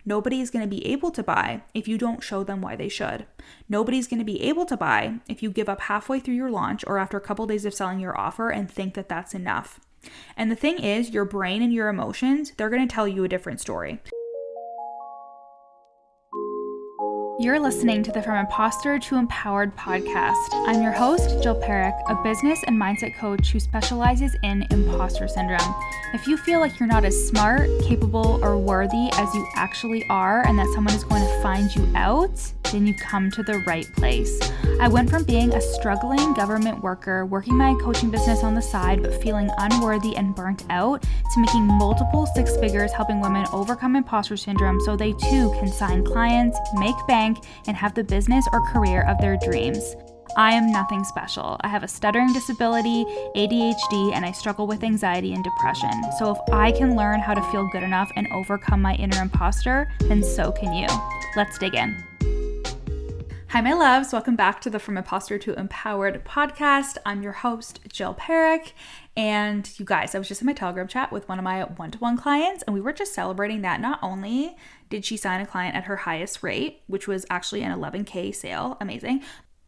Nobody's going to be able to buy if you don't show them why they should. Nobody's going to be able to buy if you give up halfway through your launch or after a couple days of selling your offer and think that that's enough. And the thing is, your brain and your emotions, they're going to tell you a different story. You're listening to the From Imposter to Empowered podcast. I'm your host, Jill Perrick, a business and mindset coach who specializes in imposter syndrome. If you feel like you're not as smart, capable, or worthy as you actually are, and that someone is going to find you out, then you come to the right place. I went from being a struggling government worker, working my coaching business on the side, but feeling unworthy and burnt out, to making multiple six figures helping women overcome imposter syndrome so they too can sign clients, make bank, and have the business or career of their dreams. I am nothing special. I have a stuttering disability, ADHD, and I struggle with anxiety and depression. So if I can learn how to feel good enough and overcome my inner imposter, then so can you. Let's dig in. Hi, my loves. Welcome back to the From Imposter to Empowered podcast. I'm your host, Jill Perrick. And you guys, I was just in my Telegram chat with one of my one-to-one clients, and we were just celebrating that not only did she sign a client at her highest rate, which was actually an $11,000 sale, amazing,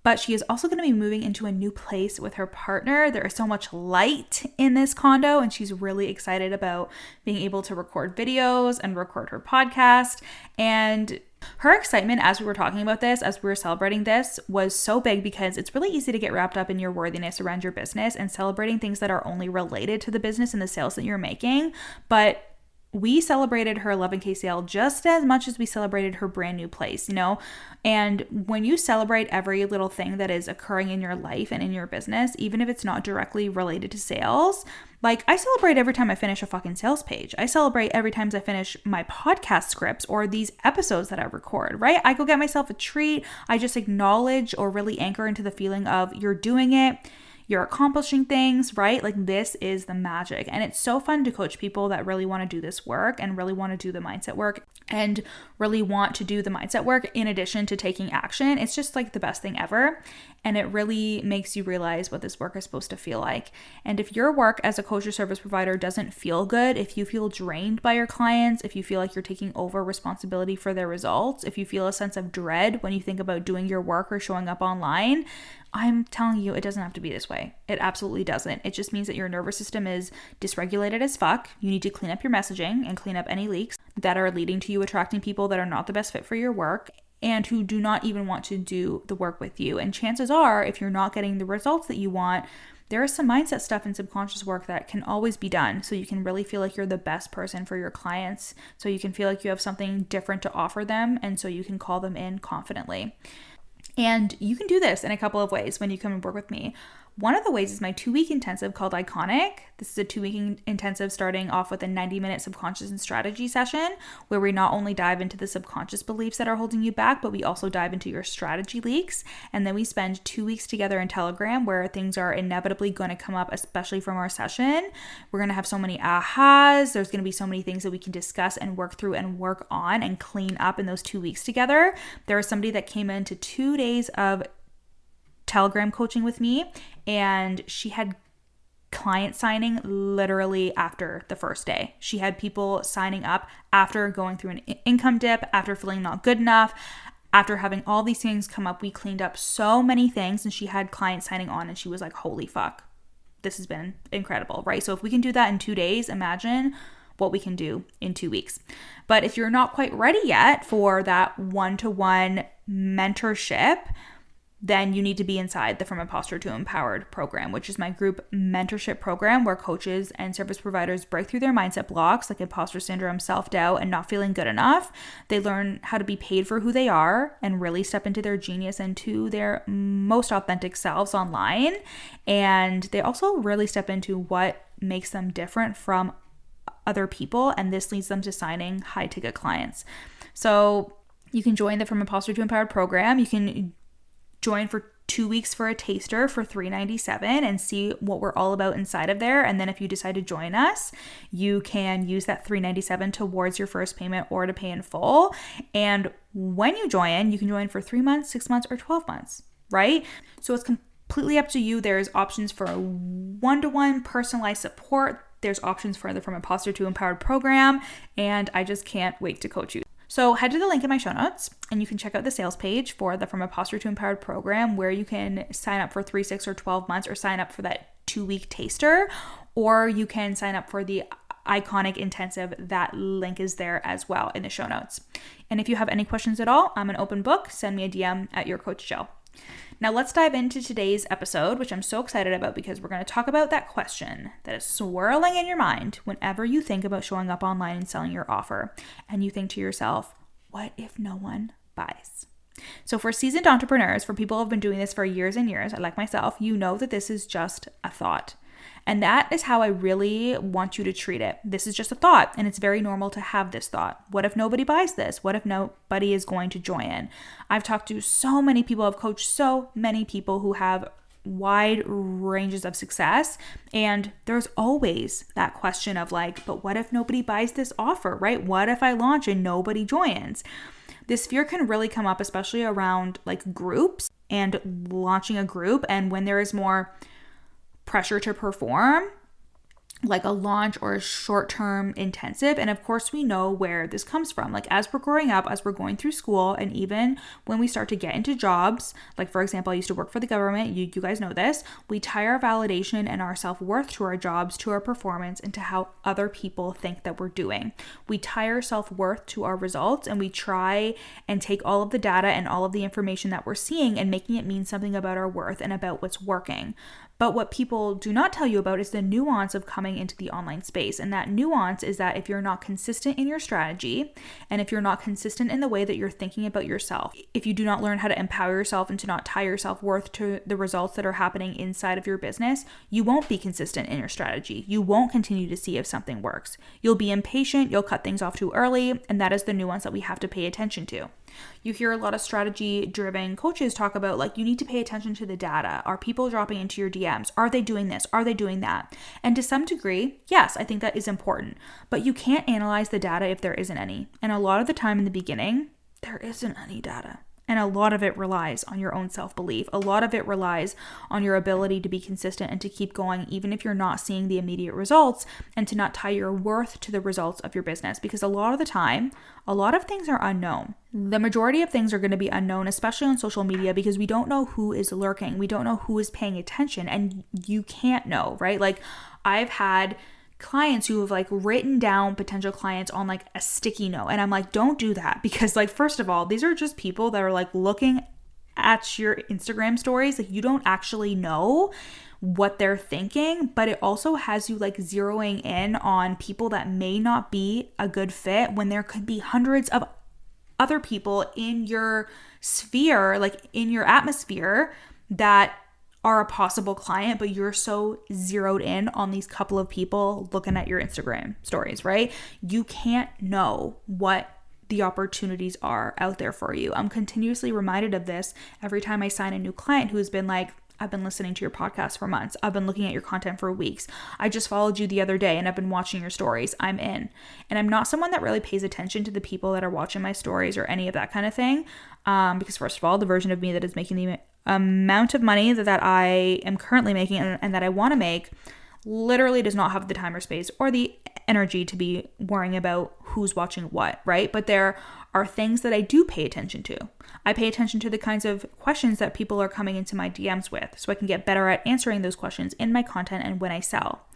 but she is also going to be moving into a new place with her partner. There is so much light in this condo, and she's really excited about being able to record videos and record her podcast. And her excitement as we were talking about this, as we were celebrating this, was so big because it's really easy to get wrapped up in your worthiness around your business and celebrating things that are only related to the business and the sales that you're making. But we celebrated her $11,000 sale just as much as we celebrated her brand new place, you know? And when you celebrate every little thing that is occurring in your life and in your business, even if it's not directly related to sales, like I celebrate every time I finish a fucking sales page. I celebrate every time I finish my podcast scripts or these episodes that I record, right? I go get myself a treat. I just acknowledge or really anchor into the feeling of you're doing it. You're accomplishing things, right? Like this is the magic. And it's so fun to coach people that really want to do this work and really want to do the mindset work and really want to do the mindset work in addition to taking action. It's just like the best thing ever. And it really makes you realize what this work is supposed to feel like. And if your work as a coach or service provider doesn't feel good, if you feel drained by your clients, if you feel like you're taking over responsibility for their results, if you feel a sense of dread when you think about doing your work or showing up online, I'm telling you, it doesn't have to be this way. It absolutely doesn't. It just means that your nervous system is dysregulated as fuck. You need to clean up your messaging and clean up any leaks that are leading to you attracting people that are not the best fit for your work and who do not even want to do the work with you. And chances are, if you're not getting the results that you want, there is some mindset stuff and subconscious work that can always be done so you can really feel like you're the best person for your clients, so you can feel like you have something different to offer them, and so you can call them in confidently. And you can do this in a couple of ways when you come and work with me. One of the ways is my 2-week intensive called Iconic. This is a 2-week intensive starting off with a 90-minute subconscious and strategy session where we not only dive into the subconscious beliefs that are holding you back, but we also dive into your strategy leaks. And then we spend 2 weeks together in Telegram where things are inevitably going to come up, especially from our session. We're going to have so many ahas. There's going to be so many things that we can discuss and work through and work on and clean up in those 2 weeks together. There was somebody that came into 2 days of Telegram coaching with me, and she had client signing literally after the first day. She had people signing up after going through an income dip, after feeling not good enough, after having all these things come up. We cleaned up so many things, and she had clients signing on, and she was like, holy fuck, this has been incredible, right? So if we can do that in 2 days, imagine what we can do in 2 weeks. But if you're not quite ready yet for that one-to-one mentorship, then you need to be inside the From Imposter to Empowered program, which is my group mentorship program where coaches and service providers break through their mindset blocks like imposter syndrome, self-doubt, and not feeling good enough. They learn how to be paid for who they are and really step into their genius and to their most authentic selves online. And they also really step into what makes them different from other people, and this leads them to signing high-ticket clients. So you can join the From Imposter to Empowered program. You can join for 2 weeks for a taster for $397 and see what we're all about inside of there. And then if you decide to join us, you can use that $397 towards your first payment or to pay in full. And when you join, you can join for 3 months, 6 months, or 12 months, right? So it's completely up to you. There's options for a one-to-one personalized support. There's options for the From Imposter to Empowered program. And I just can't wait to coach you. So head to the link in my show notes and you can check out the sales page for the From Imposter to Empowered program, where you can sign up for 3, 6, or 12 months, or sign up for that 2-week taster, or you can sign up for the Iconic Intensive. That link is there as well in the show notes. And if you have any questions at all, I'm an open book. Send me a DM at Your Coach Jill. Now let's dive into today's episode, which I'm so excited about because we're going to talk about that question that is swirling in your mind whenever you think about showing up online and selling your offer. And you think to yourself, what if no one buys? So for seasoned entrepreneurs, for people who have been doing this for years and years, like myself, you know that this is just a thought. And that is how I really want you to treat it. This is just a thought, and it's very normal to have this thought. What if nobody buys this? What if nobody is going to join in? I've talked to so many people, I've coached so many people who have wide ranges of success, and there's always that question of like, but what if nobody buys this offer, right? What if I launch and nobody joins? This fear can really come up, especially around like groups and launching a group, and when there is more pressure to perform, like a launch or a short-term intensive. And of course, we know where this comes from. Like as we're growing up, as we're going through school, and even when we start to get into jobs, like for example, I used to work for the government. You guys know this. We tie our validation and our self-worth to our jobs, to our performance, and to how other people think that we're doing. We tie our self-worth to our results, and we try and take all of the data and all of the information that we're seeing and making it mean something about our worth and about what's working. But what people do not tell you about is the nuance of coming into the online space. And that nuance is that if you're not consistent in your strategy, and if you're not consistent in the way that you're thinking about yourself, if you do not learn how to empower yourself and to not tie your self-worth to the results that are happening inside of your business, you won't be consistent in your strategy. You won't continue to see if something works. You'll be impatient, you'll cut things off too early, and that is the nuance that we have to pay attention to. You hear a lot of strategy-driven coaches talk about like, you need to pay attention to the data. Are people dropping into your DMs? Are they doing this? Are they doing that? And to some degree, yes, I think that is important. But you can't analyze the data if there isn't any. And a lot of the time in the beginning, there isn't any data. And a lot of it relies on your own self-belief. A lot of it relies on your ability to be consistent and to keep going, even if you're not seeing the immediate results, and to not tie your worth to the results of your business. Because a lot of the time, a lot of things are unknown. The majority of things are going to be unknown, especially on social media, because we don't know who is lurking. We don't know who is paying attention, and you can't know, right? Like I've had clients who have like written down potential clients on like a sticky note. And I'm like, don't do that, because like, first of all, these are just people that are like looking at your Instagram stories. Like you don't actually know what they're thinking, but it also has you like zeroing in on people that may not be a good fit when there could be hundreds of other people in your sphere, like in your atmosphere, that are a possible client, but you're so zeroed in on these couple of people looking at your Instagram stories, right? You can't know what the opportunities are out there for you. I'm continuously reminded of this every time I sign a new client who's been like, I've been listening to your podcast for months. I've been looking at your content for weeks. I just followed you the other day and I've been watching your stories. I'm in. And I'm not someone that really pays attention to the people that are watching my stories or any of that kind of thing. Because first of all, the version of me that is making the amount of money that I am currently making and that I want to make literally does not have the time or space or the energy to be worrying about who's watching what, right? But there are things that I do pay attention to. I pay attention to the kinds of questions that people are coming into my DMs with, so I can get better at answering those questions in my content and when I sell,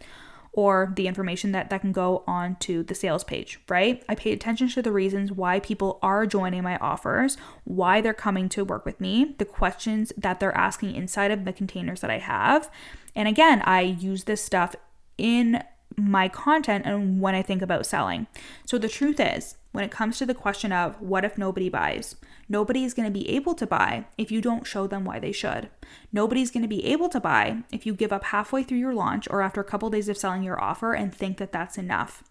or the information that can go on to the sales page, right? I pay attention to the reasons why people are joining my offers, why they're coming to work with me, the questions that they're asking inside of the containers that I have. And again, I use this stuff in my content and when I think about selling. So the truth is, when it comes to the question of what if nobody buys, nobody is going to be able to buy if you don't show them why they should. Nobody's going to be able to buy if you give up halfway through your launch or after a couple days of selling your offer and think that that's enough.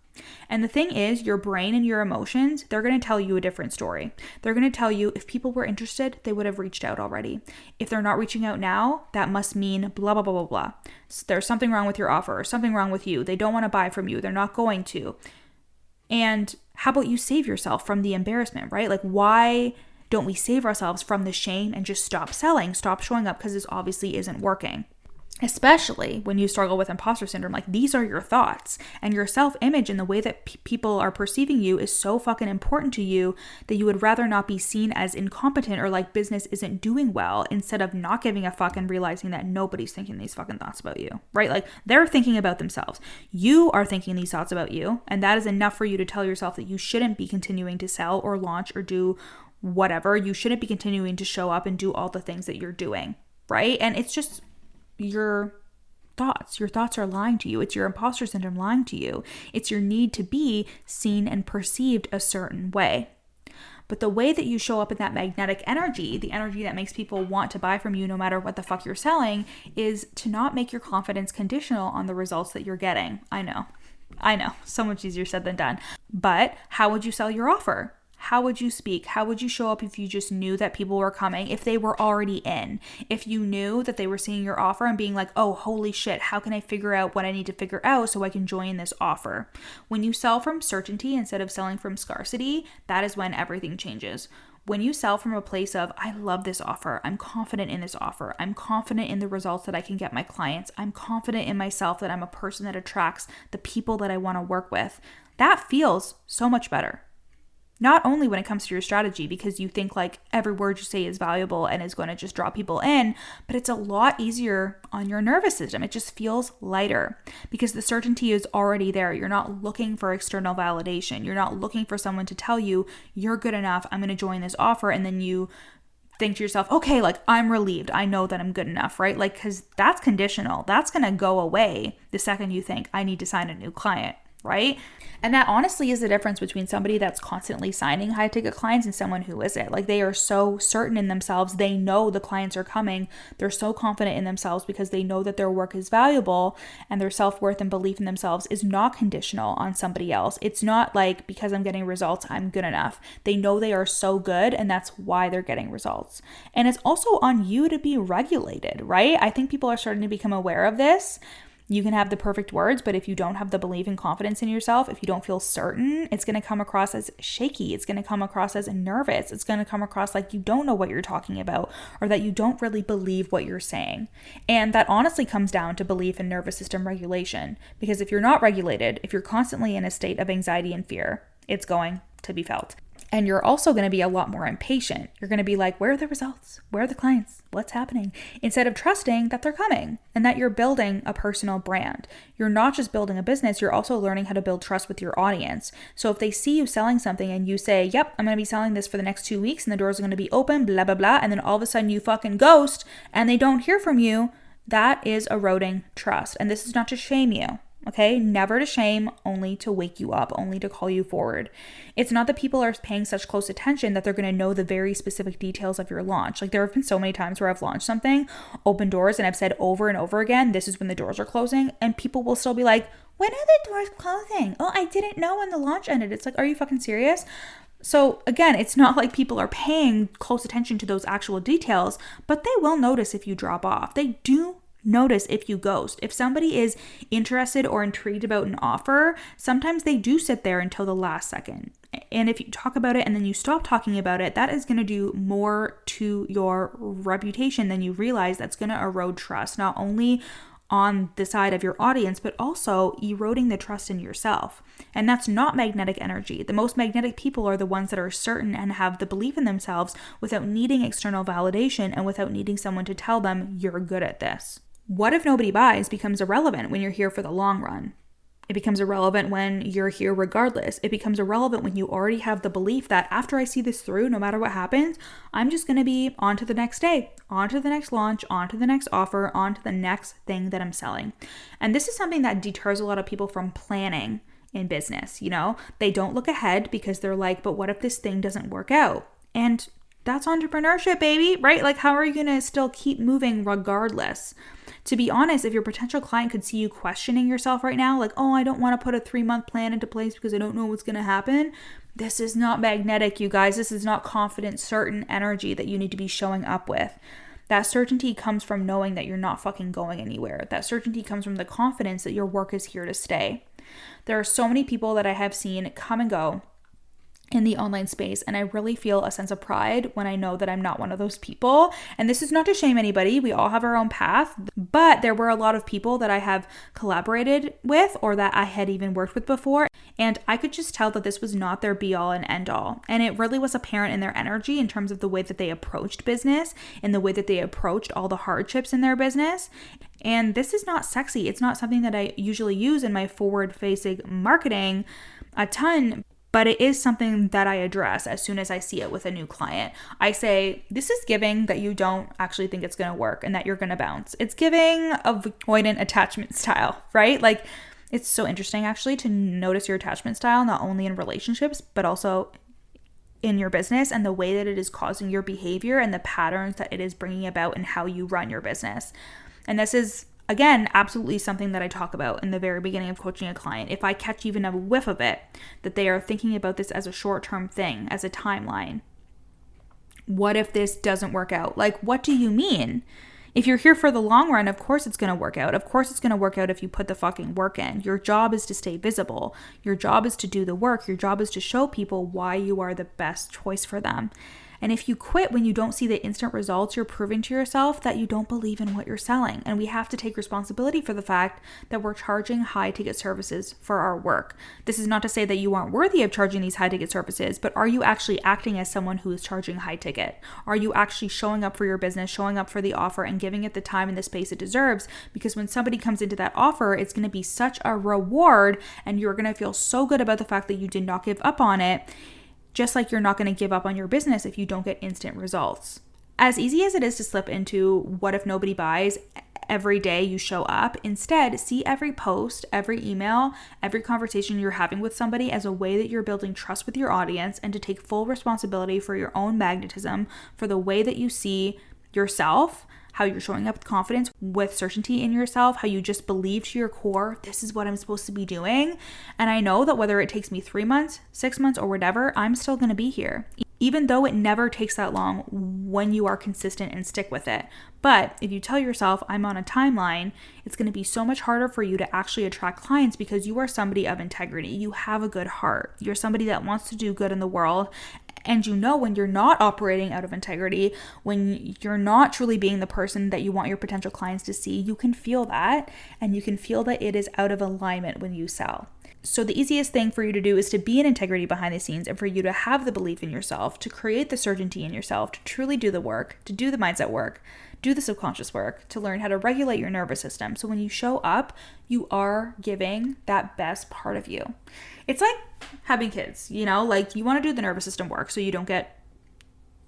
And the thing is, your brain and your emotions, they're going to tell you a different story. They're going to tell you if people were interested, they would have reached out already. If they're not reaching out now, that must mean blah, blah, blah, blah, blah. There's something wrong with your offer or something wrong with you. They don't want to buy from you. They're not going to. And how about you save yourself from the embarrassment, right? Like, why don't we save ourselves from the shame and just stop selling, stop showing up because this obviously isn't working? especially when you struggle with imposter syndrome. Like, these are your thoughts, and your self-image and the way that people are perceiving you is so fucking important to you that you would rather not be seen as incompetent or like business isn't doing well, instead of not giving a fuck and realizing that nobody's thinking these fucking thoughts about you, right? Like, they're thinking about themselves. You are thinking these thoughts about you, and that is enough for you to tell yourself that you shouldn't be continuing to sell or launch or do whatever. You shouldn't be continuing to show up and do all the things that you're doing, right? And it's just your thoughts. Your thoughts are lying to you. It's your imposter syndrome lying to you. It's your need to be seen and perceived a certain way. But the way that you show up in that magnetic energy, the energy that makes people want to buy from you no matter what the fuck you're selling, is to not make your confidence conditional on the results that you're getting. I know. So much easier said than done. But how would you sell your offer? How would you speak? How would you show up if you just knew that people were coming, if they were already in? If you knew that they were seeing your offer and being like, oh, holy shit, how can I figure out what I need to figure out so I can join this offer? When you sell from certainty instead of selling from scarcity, that is when everything changes. When you sell from a place of, I love this offer, I'm confident in this offer, I'm confident in the results that I can get my clients, I'm confident in myself that I'm a person that attracts the people that I want to work with, that feels so much better. Not only when it comes to your strategy, because you think like every word you say is valuable and is going to just draw people in, but it's a lot easier on your nervous system. It just feels lighter because the certainty is already there. You're not looking for external validation. You're not looking for someone to tell you you're good enough, I'm going to join this offer, and then you think to yourself, okay, like I'm relieved, I know that I'm good enough, right? Like, because that's conditional. That's going to go away the second you think I need to sign a new client, right? And that honestly is the difference between somebody that's constantly signing high ticket clients and someone who isn't. Like, they are so certain in themselves. They know the clients are coming. They're so confident in themselves because they know that their work is valuable, and their self-worth and belief in themselves is not conditional on somebody else. It's not like, because I'm getting results, I'm good enough. They know they are so good, and that's why they're getting results. And it's also on you to be regulated, right? I think people are starting to become aware of this. You can have the perfect words, but if you don't have the belief and confidence in yourself, if you don't feel certain, it's going to come across as shaky. It's going to come across as nervous. It's going to come across like you don't know what you're talking about, or that you don't really believe what you're saying. And that honestly comes down to belief and nervous system regulation. Because if you're not regulated, if you're constantly in a state of anxiety and fear, it's going to be felt. And you're also going to be a lot more impatient. You're going to be like, where are the results? Where are the clients? What's happening? Instead of trusting that they're coming and that you're building a personal brand. You're not just building a business, you're also learning how to build trust with your audience. So if they see you selling something and you say, yep, I'm going to be selling this for the next 2 weeks and the doors are going to be open, blah, blah, blah, and then all of a sudden you fucking ghost and they don't hear from you, that is eroding trust. And this is not to shame you. Okay, never to shame, only to wake you up, only to call you forward. It's not that people are paying such close attention that they're going to know the very specific details of your launch. Like, there have been so many times where I've launched something, open doors, and I've said over and over again, this is when the doors are closing, and people will still be like, when are the doors closing? Oh, I didn't know when the launch ended. It's like, are you fucking serious? So again, it's not like people are paying close attention to those actual details, but they will notice if you drop off. They do notice if you ghost. If somebody is interested or intrigued about an offer, sometimes they do sit there until the last second. And if you talk about it and then you stop talking about it, that is going to do more to your reputation than you realize. That's going to erode trust, not only on the side of your audience, but also eroding the trust in yourself. And that's not magnetic energy. The most magnetic people are the ones that are certain and have the belief in themselves without needing external validation and without needing someone to tell them you're good at this. What if nobody buys becomes irrelevant when you're here for the long run. It becomes irrelevant when you're here regardless. It becomes irrelevant when you already have the belief that after I see this through, no matter what happens, I'm just going to be on to the next day, on to the next launch, on to the next offer, on to the next thing that I'm selling. And this is something that deters a lot of people from planning in business. You know, they don't look ahead because they're like, but what if this thing doesn't work out? And that's entrepreneurship, baby, right? Like, how are you going to still keep moving regardless? To be honest, if your potential client could see you questioning yourself right now, like, oh, I don't want to put a 3-month plan into place because I don't know what's going to happen. This is not magnetic, you guys. This is not confident, certain energy that you need to be showing up with. That certainty comes from knowing that you're not fucking going anywhere. That certainty comes from the confidence that your work is here to stay. There are so many people that I have seen come and go in the online space. And I really feel a sense of pride when I know that I'm not one of those people. And this is not to shame anybody. We all have our own path, but there were a lot of people that I have collaborated with or that I had even worked with before. And I could just tell that this was not their be all and end all. And it really was apparent in their energy in terms of the way that they approached business and the way that they approached all the hardships in their business. And this is not sexy. It's not something that I usually use in my forward-facing marketing a ton, but it is something that I address as soon as I see it with a new client. I say, this is giving that you don't actually think it's going to work and that you're going to bounce. It's giving avoidant attachment style, right? Like, it's so interesting actually to notice your attachment style, not only in relationships, but also in your business and the way that it is causing your behavior and the patterns that it is bringing about and how you run your business. And this is, again, absolutely something that I talk about in the very beginning of coaching a client. If I catch even a whiff of it, that they are thinking about this as a short-term thing, as a timeline. What if this doesn't work out? Like, what do you mean? If you're here for the long run, of course it's going to work out. Of course it's going to work out if you put the fucking work in. Your job is to stay visible. Your job is to do the work. Your job is to show people why you are the best choice for them. And if you quit when you don't see the instant results, you're proving to yourself that you don't believe in what you're selling. And we have to take responsibility for the fact that we're charging high ticket services for our work. This is not to say that you aren't worthy of charging these high ticket services, but are you actually acting as someone who is charging high ticket? Are you actually showing up for your business, showing up for the offer and giving it the time and the space it deserves? Because when somebody comes into that offer, it's going to be such a reward and you're going to feel so good about the fact that you did not give up on it. Just like you're not going to give up on your business if you don't get instant results. As easy as it is to slip into what if nobody buys every day you show up, instead see every post, every email, every conversation you're having with somebody as a way that you're building trust with your audience and to take full responsibility for your own magnetism, for the way that you see yourself, how you're showing up with confidence, with certainty in yourself, how you just believe to your core, this is what I'm supposed to be doing. And I know that whether it takes me 3 months, 6 months, or whatever, I'm still going to be here. Even though it never takes that long when you are consistent and stick with it. But if you tell yourself, I'm on a timeline, it's going to be so much harder for you to actually attract clients because you are somebody of integrity. You have a good heart. You're somebody that wants to do good in the world. And you know when you're not operating out of integrity, when you're not truly being the person that you want your potential clients to see, you can feel that. And you can feel that it is out of alignment when you sell. So the easiest thing for you to do is to be in integrity behind the scenes and for you to have the belief in yourself, to create the certainty in yourself, to truly do the work, to do the mindset work, do the subconscious work, to learn how to regulate your nervous system. So when you show up, you are giving that best part of you. It's like having kids, you know, like you want to do the nervous system work so you don't get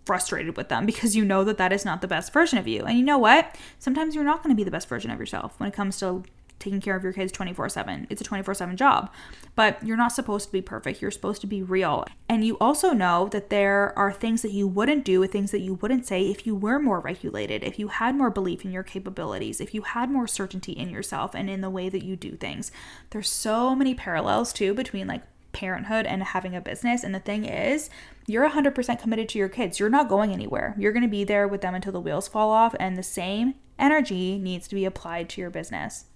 frustrated with them because you know that that is not the best version of you. And you know what? Sometimes you're not going to be the best version of yourself when it comes to taking care of your kids 24/7. It's a 24/7 job, but you're not supposed to be perfect. You're supposed to be real. And you also know that there are things that you wouldn't do, things that you wouldn't say if you were more regulated, if you had more belief in your capabilities, if you had more certainty in yourself and in the way that you do things. There's so many parallels too between like parenthood and having a business. And the thing is, you're 100% committed to your kids. You're not going anywhere. You're going to be there with them until the wheels fall off. And the same energy needs to be applied to your business.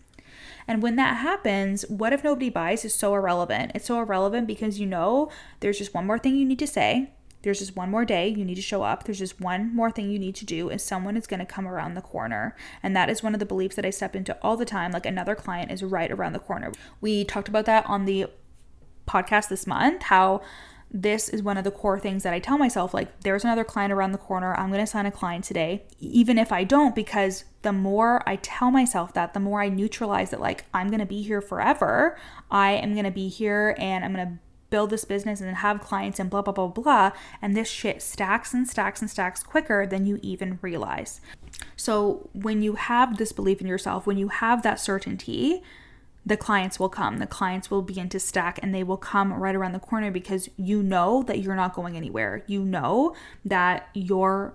And when that happens, what if nobody buys is so irrelevant. It's so irrelevant because you know there's just one more thing you need to say. There's just one more day you need to show up. There's just one more thing you need to do and someone is going to come around the corner. And that is one of the beliefs that I step into all the time. Like another client is right around the corner. We talked about that on the podcast this month, how this is one of the core things that I tell myself, like there's another client around the corner. I'm going to sign a client today, even if I don't, because the more I tell myself that, the more I neutralize that, like I'm going to be here forever. I am going to be here and I'm going to build this business and have clients and blah, blah, blah, blah. And this shit stacks and stacks and stacks quicker than you even realize. So when you have this belief in yourself, when you have that certainty, the clients will come. The clients will begin to stack and they will come right around the corner because you know that you're not going anywhere. You know that your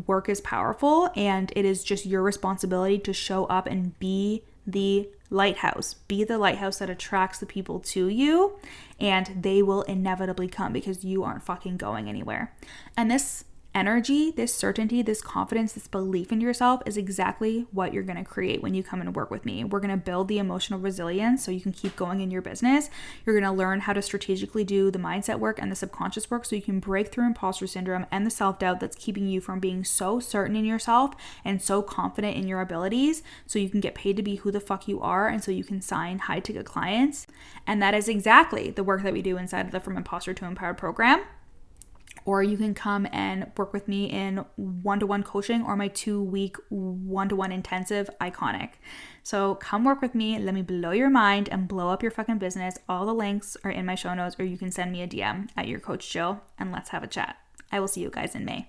work is powerful and it is just your responsibility to show up and be the lighthouse. Be the lighthouse that attracts the people to you and they will inevitably come because you aren't fucking going anywhere. And this energy, this certainty, this confidence, this belief in yourself is exactly what you're going to create when you come and work with me. We're going to build the emotional resilience so you can keep going in your business. You're going to learn how to strategically do the mindset work and the subconscious work so you can break through imposter syndrome and the self-doubt that's keeping you from being so certain in yourself and so confident in your abilities so you can get paid to be who the fuck you are and so you can sign high-ticket clients. And that is exactly the work that we do inside of the From Imposter to Empowered program. Or you can come and work with me in one-to-one coaching or my 2-week one-to-one intensive Iconic. So come work with me. Let me blow your mind and blow up your fucking business. All the links are in my show notes, or you can send me a DM at your coach Jill and let's have a chat. I will see you guys in May.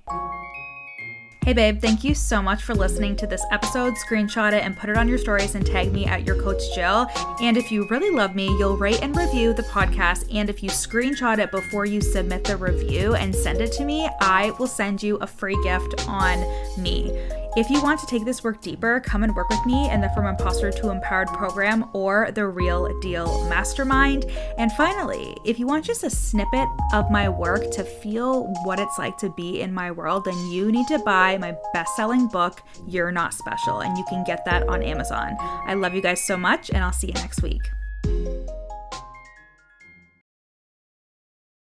Hey babe, thank you so much for listening to this episode. Screenshot it and put it on your stories and tag me at your coach Jill. And if you really love me, you'll rate and review the podcast. And if you screenshot it before you submit the review and send it to me, I will send you a free gift on me. If you want to take this work deeper, come and work with me in the From Imposter to Empowered program or the Real Deal Mastermind. And finally, if you want just a snippet of my work to feel what it's like to be in my world, then you need to buy my best-selling book, You're Not Special, and you can get that on Amazon. I love you guys so much, and I'll see you next week.